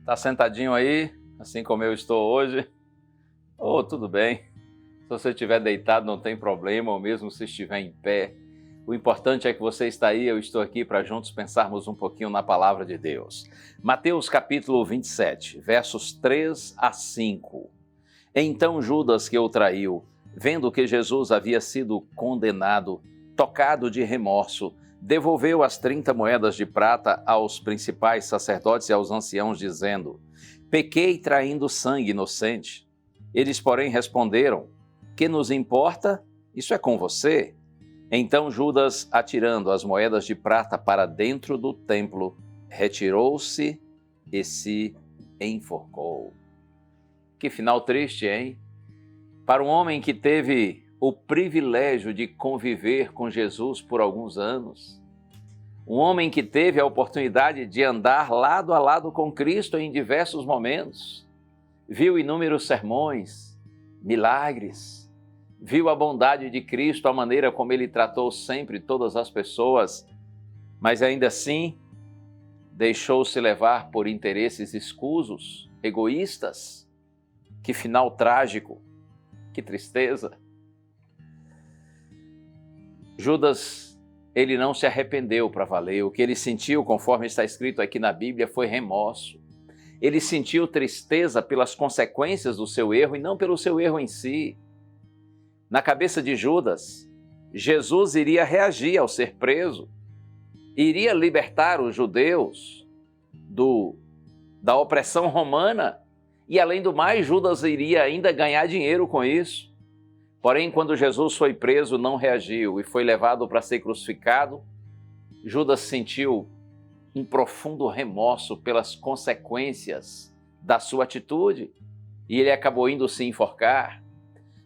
Tá sentadinho aí, assim como eu estou hoje? Tudo bem. Se você estiver deitado não tem problema, ou mesmo se estiver em pé. O importante é que você está aí, eu estou aqui para juntos pensarmos um pouquinho na palavra de Deus. Mateus capítulo 27, versos 3 a 5. Então Judas, que o traiu, vendo que Jesus havia sido condenado, tocado de remorso, devolveu as 30 moedas de prata aos principais sacerdotes e aos anciãos, dizendo: pequei traindo sangue inocente. Eles, porém, responderam: que nos importa? Isso é com você. Então Judas, atirando as moedas de prata para dentro do templo, retirou-se e se enforcou. Que final triste, hein? Para um homem que teve o privilégio de conviver com Jesus por alguns anos, um homem que teve a oportunidade de andar lado a lado com Cristo em diversos momentos, viu inúmeros sermões, milagres, viu a bondade de Cristo, a maneira como ele tratou sempre todas as pessoas, mas ainda assim deixou-se levar por interesses escusos, egoístas. Que final trágico, que tristeza. Judas, ele não se arrependeu para valer. O que ele sentiu, conforme está escrito aqui na Bíblia, foi remorso. Ele sentiu tristeza pelas consequências do seu erro e não pelo seu erro em si. Na cabeça de Judas, Jesus iria reagir ao ser preso, iria libertar os judeus da opressão romana e, além do mais, Judas iria ainda ganhar dinheiro com isso. Porém, quando Jesus foi preso, não reagiu e foi levado para ser crucificado. Judas sentiu um profundo remorso pelas consequências da sua atitude e ele acabou indo se enforcar.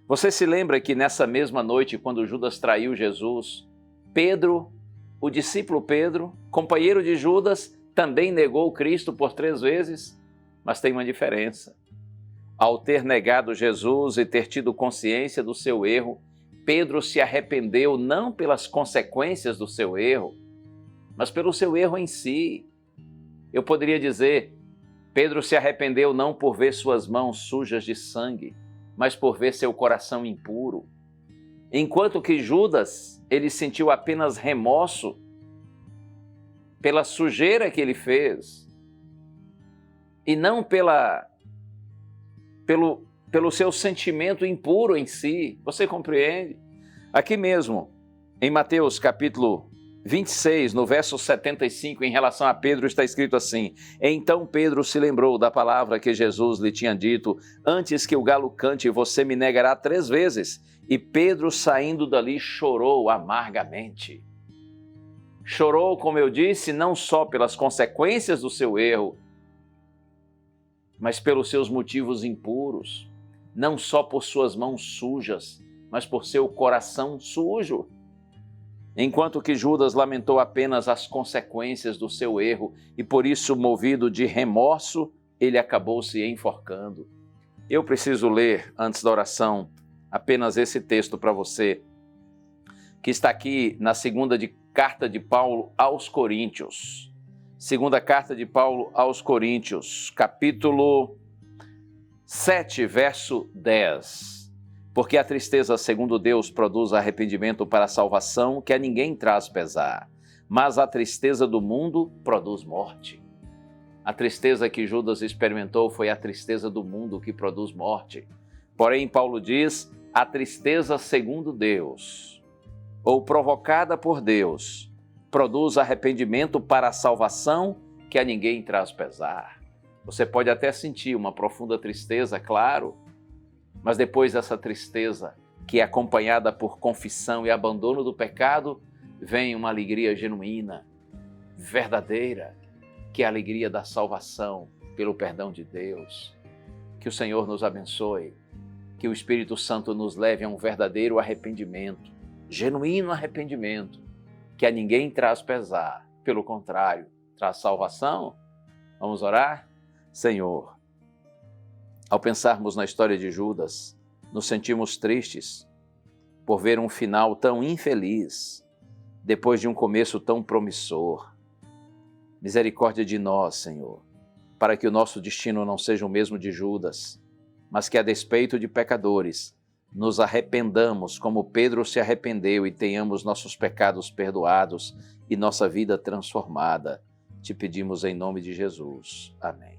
Você se lembra que nessa mesma noite, quando Judas traiu Jesus, Pedro, o discípulo Pedro, companheiro de Judas, também negou Cristo por 3 vezes? Mas tem uma diferença. Ao ter negado Jesus e ter tido consciência do seu erro, Pedro se arrependeu não pelas consequências do seu erro, mas pelo seu erro em si. Eu poderia dizer, Pedro se arrependeu não por ver suas mãos sujas de sangue, mas por ver seu coração impuro. Enquanto que Judas, ele sentiu apenas remorso pela sujeira que ele fez, e não pelo seu sentimento impuro em si. Você compreende? Aqui mesmo, em Mateus capítulo 26, no verso 75, em relação a Pedro, está escrito assim: então Pedro se lembrou da palavra que Jesus lhe tinha dito: antes que o galo cante, você me negará 3 vezes. E Pedro, saindo dali, chorou amargamente. Chorou, como eu disse, não só pelas consequências do seu erro, mas pelos seus motivos impuros, não só por suas mãos sujas, mas por seu coração sujo. Enquanto que Judas lamentou apenas as consequências do seu erro e por isso, movido de remorso, ele acabou se enforcando. Eu preciso ler, antes da oração, apenas esse texto para você, que está aqui na segunda carta de Paulo aos Coríntios. Segunda carta de Paulo aos Coríntios, capítulo 7, verso 10. Porque a tristeza, segundo Deus, produz arrependimento para a salvação, que a ninguém traz pesar. Mas a tristeza do mundo produz morte. A tristeza que Judas experimentou foi a tristeza do mundo que produz morte. Porém, Paulo diz, a tristeza segundo Deus, ou provocada por Deus, produz arrependimento para a salvação, que a ninguém traz pesar. Você pode até sentir uma profunda tristeza, claro, mas depois dessa tristeza, que é acompanhada por confissão e abandono do pecado, vem uma alegria genuína, verdadeira, que é a alegria da salvação pelo perdão de Deus. Que o Senhor nos abençoe, que o Espírito Santo nos leve a um verdadeiro arrependimento, genuíno arrependimento, que a ninguém traz pesar, pelo contrário, traz salvação. Vamos orar? Senhor, ao pensarmos na história de Judas, nos sentimos tristes por ver um final tão infeliz, depois de um começo tão promissor. Misericórdia de nós, Senhor. para que o nosso destino não seja o mesmo de Judas, mas que, a despeito de pecadores, nos arrependamos como Pedro se arrependeu e tenhamos nossos pecados perdoados e nossa vida transformada. Te pedimos em nome de Jesus. Amém.